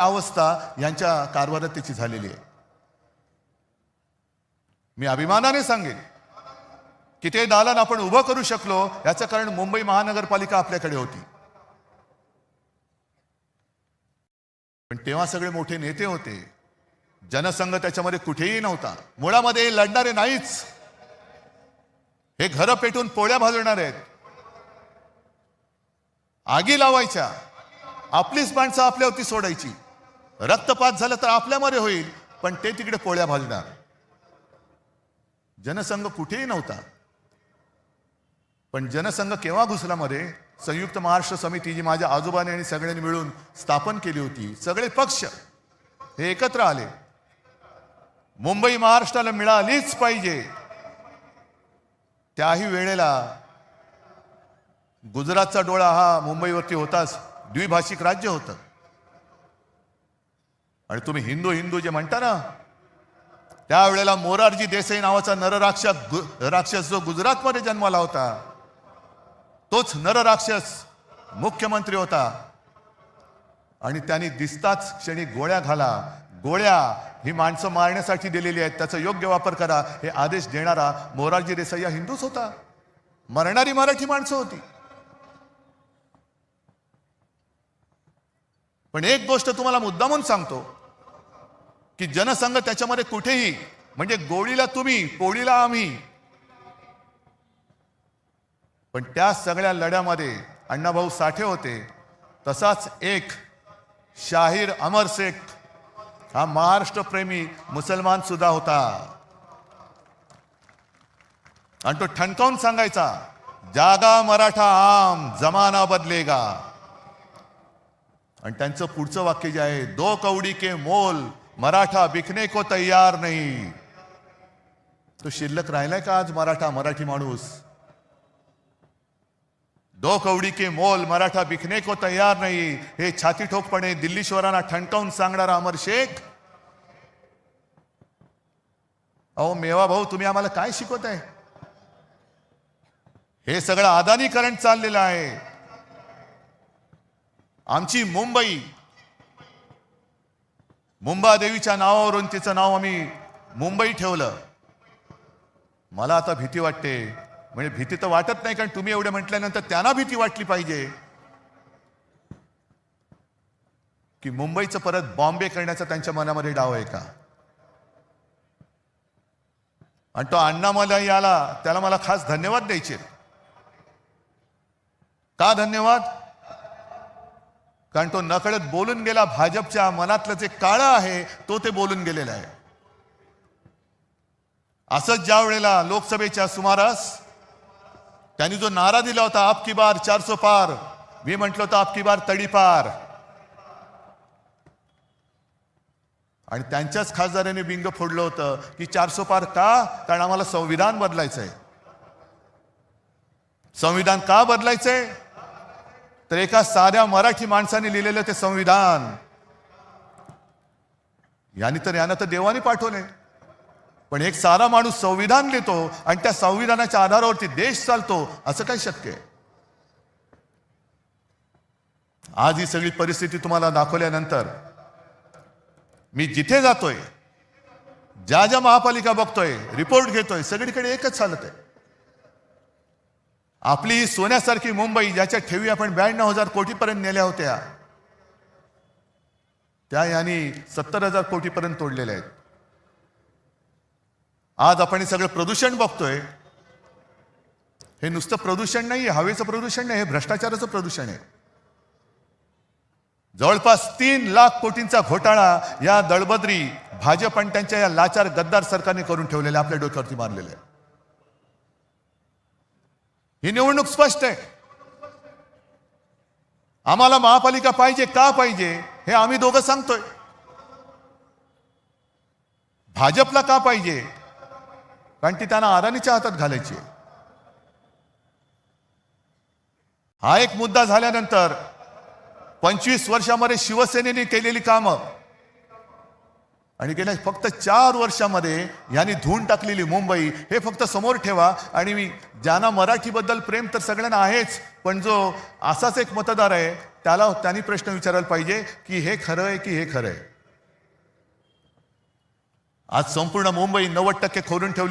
अवस्था यांच्या कारभारात त्याची झालेली आहे. मी अभिमानाने सांगेन की ते दालन आपण उभं करू शकलो याचं कारण मुंबई महानगरपालिका आपल्याकडे होती. पण तेव्हा सगळे मोठे नेते होते, जनसंघ त्याच्यामध्ये कुठेही नव्हता. मुळामध्ये लढणारे नाहीच, हे घरं पेटून पोळ्या भाजवणार आहेत, आगी लावायच्या, आपलीच माणसं आपल्यावरती सोडायची, रक्तपात झालं तर आपल्यामध्ये होईल, पण ते तिकडे पोळ्या भाजणार. जनसंघ कुठेही नव्हता. पण जनसंघ केव्हा घुसला मध्ये? संयुक्त महाराष्ट्र समिती जी माझ्या आजोबाने आणि सगळ्यांनी मिळून स्थापन केली होती. सगळे पक्ष हे एकत्र आले. मुंबई महाराष्ट्राला मिळालीच पाहिजे. त्याही वेळेला गुजरातचा डोळा हा मुंबईवरती होताच. द्विभाषिक राज्य होतं. आणि तुम्ही हिंदू हिंदू जे म्हणता ना, त्यावेळेला मोरारजी देसाई नावाचा नरराक्षस जो गुजरातमध्ये जन्माला होता, तोच नरराक्षस मुख्यमंत्री होता. आणि त्यांनी दिसताच क्षणी गोळ्या घाला. गोळ्या ही माणसं मारण्यासाठी दिलेली आहेत, त्याचा योग्य वापर करा हे आदेश देणारा मोरारजी देसाई हा हिंदूच होता. मरणारी मराठी माणसं होती. पण एक गोष्ट तुम्हाला मुद्दामून सांगतो की जनसंघ त्याच्यामध्ये कुठेही, म्हणजे गोळीला तुम्ही, पोळीला आम्ही, पण त्या सगळ्या लढ्यामध्ये अण्णाभाऊ साठे होते. तसाच एक शाहीर अमर शेख हा महाराष्ट्रप्रेमी मुसलमान सुद्धा होता. आणि तो ठणकावून सांगायचा, जागा मराठा आम जमाना बदलेगा. आणि त्यांचं पुढचं वाक्य जे आहे, दो कौडी के मोल मराठा बिकने को तैयार नहीं. तो शिल्लक राहिलाय का आज मराठी माणूस? दो कौडी के मोल मराठा बिकने को तैयार नहीं, हे छाती ठोकपणे दिल्लीश्वरांना ठणकावून सांगणारा अमर शेख. अहो मेवा भाऊ, तुम्ही आम्हाला काय शिकवताय? हे सगळं अदानीकरण चाललेलं आहे. आमची मुंबादेवीच्या नावावरून तिचं नाव आम्ही मुंबई ठेवलं. मला आता भीती वाटते. म्हणजे भीती तर वाटत नाही, कारण तुम्ही एवढे म्हटल्यानंतर त्यांना भीती वाटली पाहिजे की मुंबईचं परत बॉम्बे करण्याचा त्यांच्या मनामध्ये डाव आहे का. आणि तो अण्णामलाई आला, त्याला मला खास धन्यवाद द्यायचे. का धन्यवाद? कारण तो नकळत बोलून गेला. भाजपच्या मनातलं जे काळं आहे तो ते बोलून गेलेला आहे. असंच ज्या वेळेला लोकसभेच्या सुमारास त्यांनी जो नारा दिला होता, आपकी बार 400 पार, मी म्हटलं होतं आपकी बार तडीपार. आणि त्यांच्याच खासदारांनी बिंग फोडलं होतं की 400 पार का? कारण आम्हाला संविधान बदलायचंय. संविधान का बदलायचंय? तर एका साध्या मराठी माणसाने लिहिलेलं ते संविधान, यानं तर देवाने पाठवले. पण एक सारा माणूस संविधान लिहितो आणि त्या संविधानाच्या आधारावरती देश चालतो, असं काय शक्य आहे? आज ही सगळी परिस्थिती तुम्हाला दाखवल्यानंतर मी जिथे जातोय, ज्या ज्या महापालिका बघतोय, रिपोर्ट घेतोय, सगळीकडे एकच चालत आहे. आपली ही सोन्यासारखी मुंबई, ज्याच्या ठेवी आपण 92,000 कोटीपर्यंत नेल्या होत्या, त्या यांनी 70,000 कोटीपर्यंत तोडलेल्या आहेत. आज आपण हे सगळं प्रदूषण बघतोय. हे नुसतं प्रदूषण नाही, हवेचं प्रदूषण नाही, हे भ्रष्टाचाराचं प्रदूषण आहे. जवळपास 3 लाख कोटींचा घोटाळा या दळबद्री भाजप आणि त्यांच्या या लाचार गद्दार सरकारने करून ठेवलेले, आपल्या डोक्यावरती मारलेले. ही निवडणूक स्पष्ट आहे. आम्हाला महापालिका पाहिजे. का पाहिजे हे आम्ही दोघं सांगतोय. भाजपला का पाहिजे? कारण ती त्यांना अदानीच्या हातात घालायची. हा एक मुद्दा झाल्यानंतर 25 वर्षामध्ये शिवसेनेने केलेली कामं, आणि गेल्या फक्त 4 वर्षामध्ये यांनी धुवून टाकलेली मुंबई हे फक्त समोर ठेवा. आणि मी ज्यांना मराठीबद्दल प्रेम तर सगळ्यांना आहेच, पण जो असाच एक मतदार आहे त्यांनी प्रश्न विचारायला पाहिजे की हे खरं आहे की हे खरं आहे. आज संपूर्ण मुंबई 90% खोलून ठेवलेली